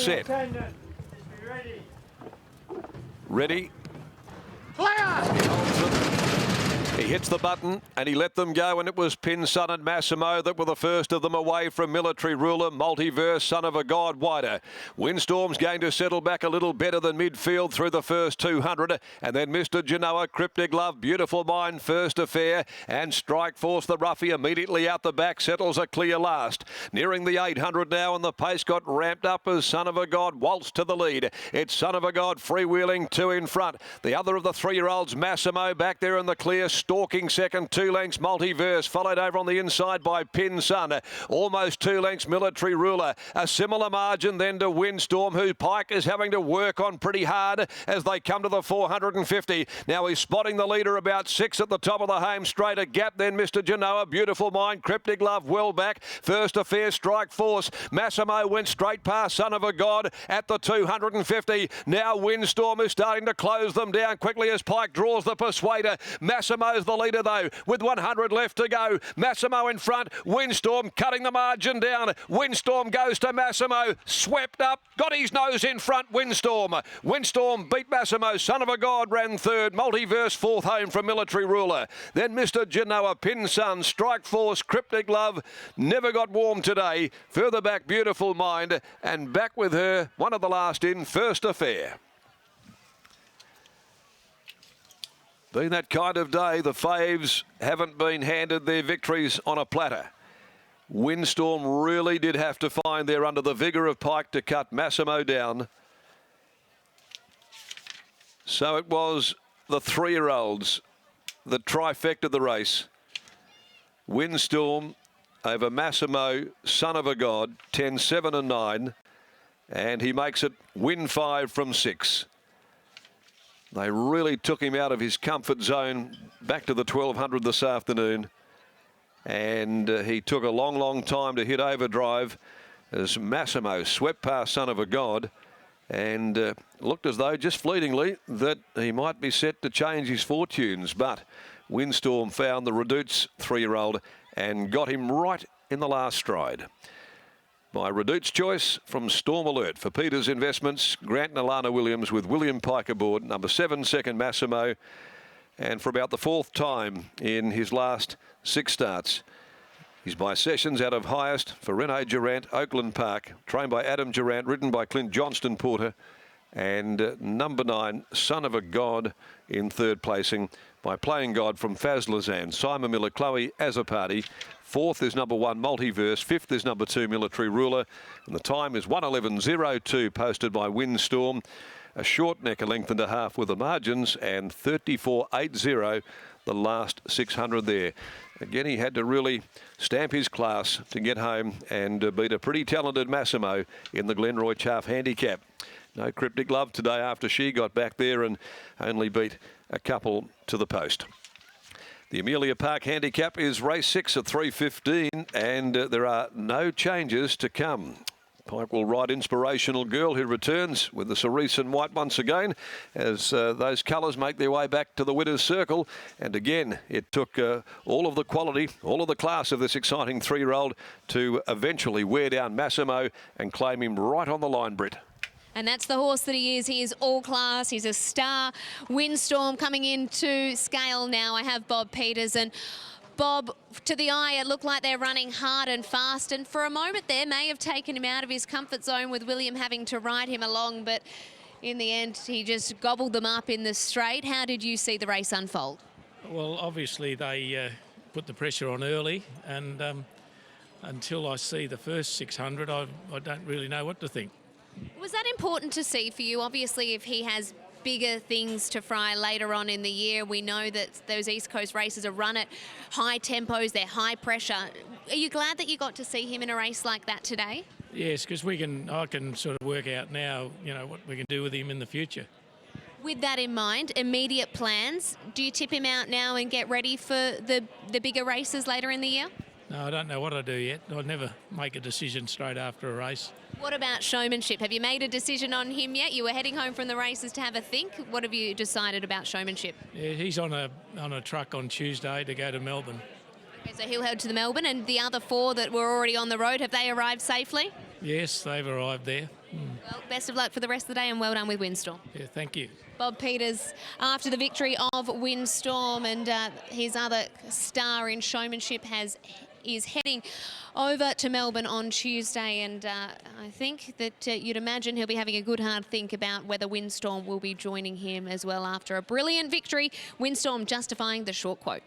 set. Ready. He hits the button and he let them go, and it was Pin Sun and Massimo that were the first of them away from Military Ruler. Multiverse, Son of a God, wider. Windstorm's going to settle back a little better than midfield through the first 200, and then Mr. Genoa, Cryptic Love, Beautiful Mind, First Affair, and Strike Force, the roughie, immediately out the back, settles a clear last. Nearing the 800 now, and the pace got ramped up as Son of a God waltzed to the lead. It's Son of a God freewheeling, 2 in front. The other of the 3-year-olds, Massimo, back there in the clear. Stalking second, 2 lengths, Multiverse, followed over on the inside by Pin Sun. Almost 2 lengths, Military Ruler. A similar margin then to Windstorm, who Pike is having to work on pretty hard as they come to the 450. Now he's spotting the leader about 6 at the top of the home straight. A gap then, Mr. Genoa, Beautiful Mind, Cryptic Love, well back. First Affair, Strike Force. Massimo went straight past Son of a God at the 250. Now Windstorm is starting to close them down quickly as Pike draws the Persuader. Massimo's the leader though, with 100 left to go. Massimo in front, Windstorm cutting the margin down. Windstorm goes to Massimo, swept up, got his nose in front, Windstorm. Windstorm beat Massimo, Son of a God ran third, Multiverse fourth home from Military Ruler. Then Mr. Genoa, Pin Sun, Strike Force, Cryptic Love, never got warm today. Further back, Beautiful Mind, and back with her, one of the last in, First Affair. Been that kind of day. The faves haven't been handed their victories on a platter. Windstorm really did have to find there under the vigour of Pike to cut Massimo down. So it was the 3-year-olds, the trifecta of the race. Windstorm over Massimo, Son of a God, 10, 7 and 9. And he makes it win 5 from 6. They really took him out of his comfort zone back to the 1200 this afternoon. And he took a long, long time to hit overdrive as Massimo swept past Son of a God and looked as though just fleetingly that he might be set to change his fortunes. But Windstorm found the Redout's 3-year-old and got him right in the last stride. By Redout's choice from Storm Alert for Peters Investments, Grant and Alana Williams with William Pike aboard, number 7, second Massimo, and for about the 4th time in his last 6 starts. He's by Sessions out of highest for Rene Durant, Oakland Park, trained by Adam Durant, ridden by Clint Johnston Porter, and number 9, Son of a God, in 3rd placing by Playing God from Faz Lazan, Simon Miller, Chloe Azapati. 4th is number 1, Multiverse. 5th is number 2, Military Ruler. And the time is 1:11.02, posted by Windstorm. A short neck, a length and a half with the margins, and 34.80 the last 600 there. Again, he had to really stamp his class to get home and beat a pretty talented Massimo in the Glenroy Chaff Handicap. No Cryptic Love today after she got back there and only beat a couple to the post. The Amelia Park Handicap is race 6 at 3:15, and there are no changes to come. Pike will ride Inspirational Girl, who returns with the cerise and white once again as those colours make their way back to the winner's circle. And again, it took all of the quality, all of the class of this exciting 3-year-old to eventually wear down Massimo and claim him right on the line, Britt. And that's the horse that he is. He is all class. He's a star. Windstorm coming into scale now. I have Bob Peters. And Bob, to the eye, it looked like they're running hard and fast. And for a moment there, may have taken him out of his comfort zone with William having to ride him along. But in the end, he just gobbled them up in the straight. How did you see the race unfold? Well, obviously, they put the pressure on early. And until I see the first 600, I don't really know what to think. Was that important to see for you? Obviously, if he has bigger things to fry later on in the year, we know that those East Coast races are run at high tempos, they're high pressure. Are you glad that you got to see him in a race like that today? Yes, because I can sort of work out now, you know, what we can do with him in the future. With that in mind, immediate plans, do you tip him out now and get ready for the bigger races later in the year? No, I don't know what I do yet. I never make a decision straight after a race. What about showmanship? Have you made a decision on him yet? You were heading home from the races to have a think. What have you decided about showmanship? Yeah, he's on a truck on Tuesday to go to Melbourne. Okay, so he'll head to the Melbourne, and the other 4 that were already on the road, have they arrived safely? Yes, they've arrived there. Well, best of luck for the rest of the day and well done with Windstorm. Yeah, thank you. Bob Peters after the victory of Windstorm, and his other star in showmanship is heading over to Melbourne on Tuesday, and I think that you'd imagine he'll be having a good hard think about whether Windstorm will be joining him as well after a brilliant victory. Windstorm justifying the short quote.